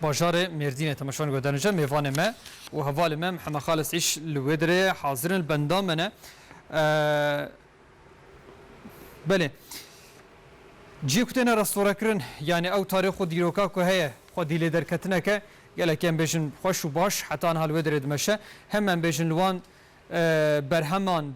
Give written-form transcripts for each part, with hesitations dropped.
باجار مردینه تماشان گودانجا میوان ما و حوال ما محمد خالص عيش الودره حاضر البندامنه بله جی کتن رستوران کرن یعنی او تاریخ و دیروکا که هیا خود دیل درکتنه که گله کم بیشن خوش و باش حتی آن الودره دمشه هم بیشن لوان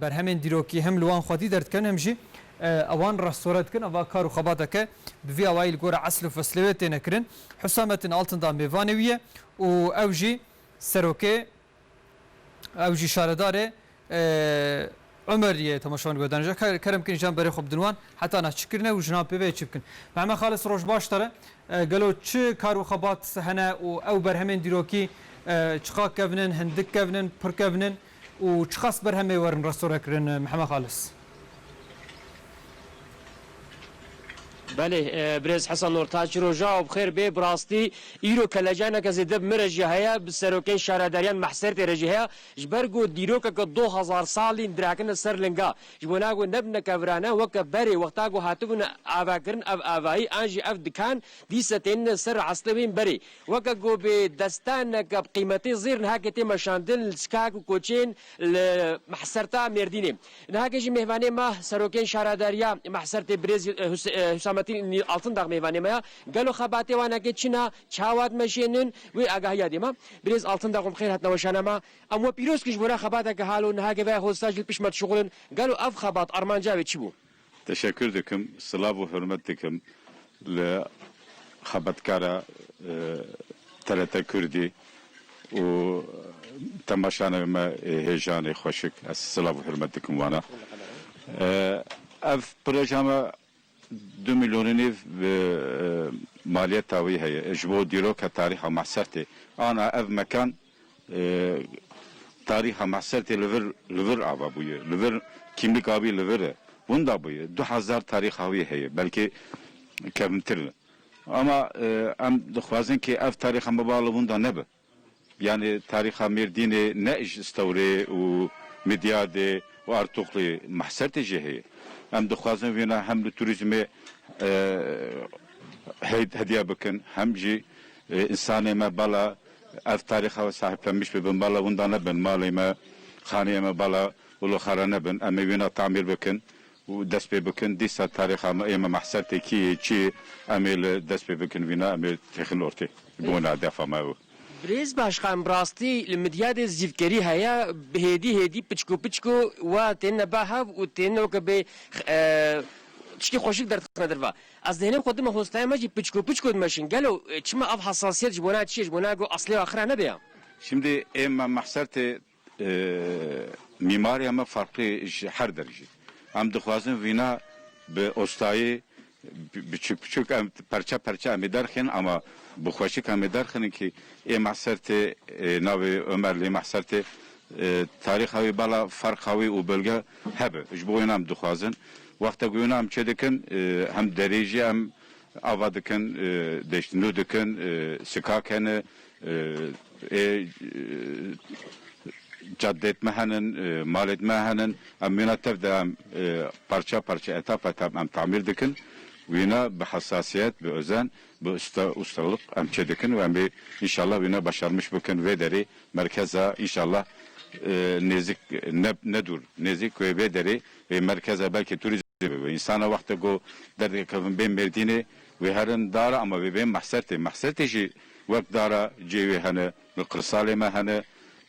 برهمان دیروکی هم لوان خودی درد کن همجی اوان رستورات کن اوا کارو خباته که بوی اوایل گور عسل و فصلیت نکرن حسامتن آلتن دا میوانویه و اوجی سروکه اوجی شارداره عمریه تماشان گودانجا کرم کن جان برای خوب دنوان حتی نشکرنه و جناب پیوی چی بکن محمد خالص روش باش تره قالوا چه کارو خبات هنا او برهمن دیروکی چقا کونن هندک کونن پر کونن و چخاص برهمه ورن رستورات کرن محمد خالص بله برز حسن نورتاج روجا و بخير بي براستي ايرو كلاجانا كزيدب مرجي هيا بسروكين شارداريان محسرت رجي هيا جبرگو ديروكا ك 2000 سالين دراكن سرلنگا جبوناگو نبنا كفرانا وك بري وقتاگو هاتبون اواكرن اب اوائي انجي اف دكان دي ستين سر عصلبين بري وكگو بدستان ك قيمتي زير هاكتي مشاندل سكاكو كوچين محسرتا مرديني نهاكجي مهماني ما سروكين شارداريا محسرت برز حسام altın dağ meyvanı galo xabate wana ke çina çavat meşinin ve agahya dema biraz altın dağım xeyr hatna başanama ama piros kiş bura xabate ke halun hage ve hostajil pişmat şugulun galo av xabat armanca ve çibu teşekkür dikim sılav ve hürmet dikim le xabatkara TRT Kürdi و تماشانا ما هيجاني خوشك الصلاة وحرمتكم وانا اف بروجرام 2 مليون مالية تاوي هي اجبو ديرو كتاريخ محسرتي انا اف مكان تاريخ محسرتي لفر ابا بوي لفر kimlik abi levere bunda boyu 2000 tarih havi heye belki kemtir ama am dukhwazin ki ev tarih am bağlı bunda ne be yani tarih mirdini ne iş istavre u medyade و ارتقلی محسرت جهه هم دخوازن وینا هم لتوریزم هدیه بکن هم جی انسان ما بالا اف تاریخ و صاحبlenmiş ببن بالا وندانه بن مالی ما خانه ما بالا ولو خرانه بن اما وینا تعمیر بکن و دست بکن دیسا تاریخ ما اما محسرت کی چی امل دست بکن وینا امل تخن اورتی بونا دفع ما بريز باشخان براستي المدياد زيفكري هيا هدي بتشكو وتن باهب وتن وكبي تشكي خوشك در درفا از ذهنم خودم هستم ماجي بتشكو ماشين قالوا چما اب حساسيت جبونا تشي جبونا جو اصلي اخره نبيا Şimdi اما محسرت mimari ama farklı her derece. Hem dixwazin vina be ostayı küçük parça ederken ama bu xoşik ederken ki محسرت ناوی عمرلی محسرت تاریخ هایی بالا فرق هایی و بلگه هبه اجبوینم دخوازن وقتا گوینم چه دکن هم دریجی هم آوا دکن دشتنو دکن سکاکنه جدت مهنن مالت مهنن هم منطف ده هم parça etap هم تعمیر دکن وینا به حساسیت به özen به ustalık emçedekin ve inşallah vina başarmış bugün ve deri merkeze inşallah nezik nezik ve deri ve merkeze belki turizm ve insana vakti go derdi kavim ben merdini ve herin dara ama ve ben mahserte ji vakt dara cevi hane ve kırsale hane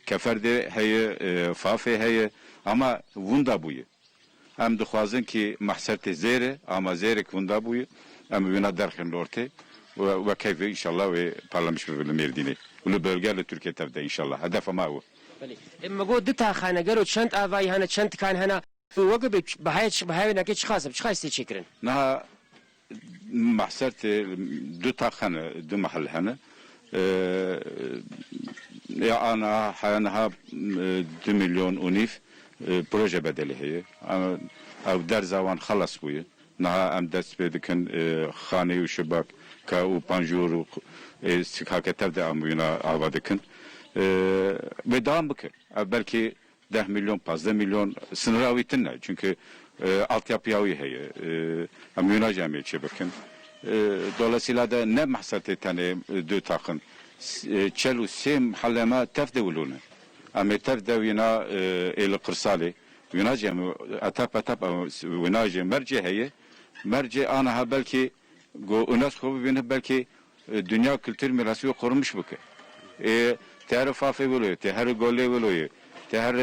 keferde heye fafe heye ama vunda buyu hem dixwazin ki mahserte zere ama zerek vunda buyu hem vina derken orte ve keyfe inşallah ve parlamış bir merdini. Ulu bölgeyle Türkiye tevde inşallah. Hedef ama o. اما قد دتا خانه قالوا چند آوای هنه چند کان هنه وقت بهاي نکه چه خاصی چیکرن؟ نه محسرت دو تا خانه دو محل هنه ya ana hayanaha 2 milyon unif proje bedeli heye. Ama der zaman xalas buyu. Naha em dest bedikin xane u şibak ka u panjuru sikaketer de amuyuna avadikin. Ve devam bakın. Belki 10 milyon, 15 milyon sınır avitinle. Çünkü altyapı yağı heye. Amuyuna camiye bakın. dolayısıyla da ne mahsati tane dö takın çelu sem halema tefde ulune ama tefde vina el kırsali vina cem atap vina cem merci heye merci ana belki go UNESCO bine belki dünya kültür mirası korunmuş bu ki ter fafe buluyor ter golle buluyor ter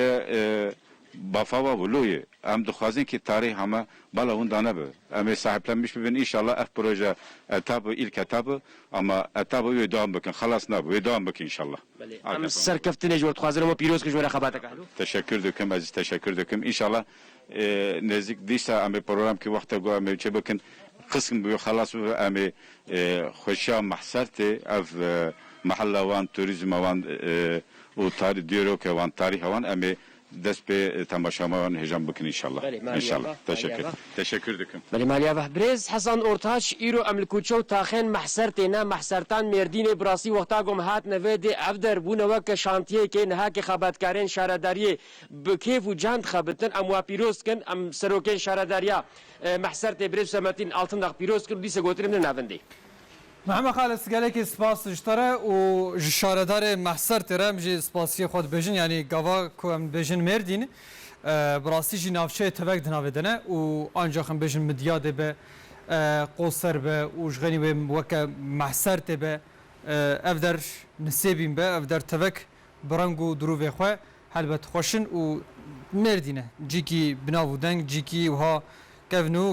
bafava buluyor am duhazin ki tarih ama bala hundana be ama sahiplenmiş bir inşallah proje etabı ilk etabı ama etabı ve devam bakın halasına ve devam bakın inşallah. ام سرکفتنه جورت خوازن ما پیروز که جوره خبات کهلو Teşekkür ederim aziz teşekkür ederim inşallah nezik değilse ama program ki vakti go ama çe bakın kısım bu halas bu ama hoşa mahsarte ev mahalla wan turizm wan o tarih diyor ki wan tarih wan ama dest be tamaşama hecam bakın inşallah. İnşallah. Teşekkür ederim. بله مالیا و برز حسن اورتاش ایرو املکوچو تاخن محسر تینا محسرتان مردین براسی وقتا گم هات نوید افدر بونه وک شانتیه که نه که خبرکارین شهرداری بکیف و جاند خبرتن ام و پیروز کن ام سروکن شهرداریا محسر تی برز سمتین altın داغ پیروز کن دیسه گوتریم نه نوندی محمد خالد سگالك سپاس جتره و شاردار محسر ترم جي سپاسي خود بجن يعني قوا كوم بجن مردين براسي جي نافشه تبك دناودنه و انجا خم بجن مدياد به قوسر به وجغني به وك محسر تبه افدر نسيبين به افدر تبك برانگو دروي خو هلبت خوشن و مردينه جيكي بناودن جيكي وها كفنو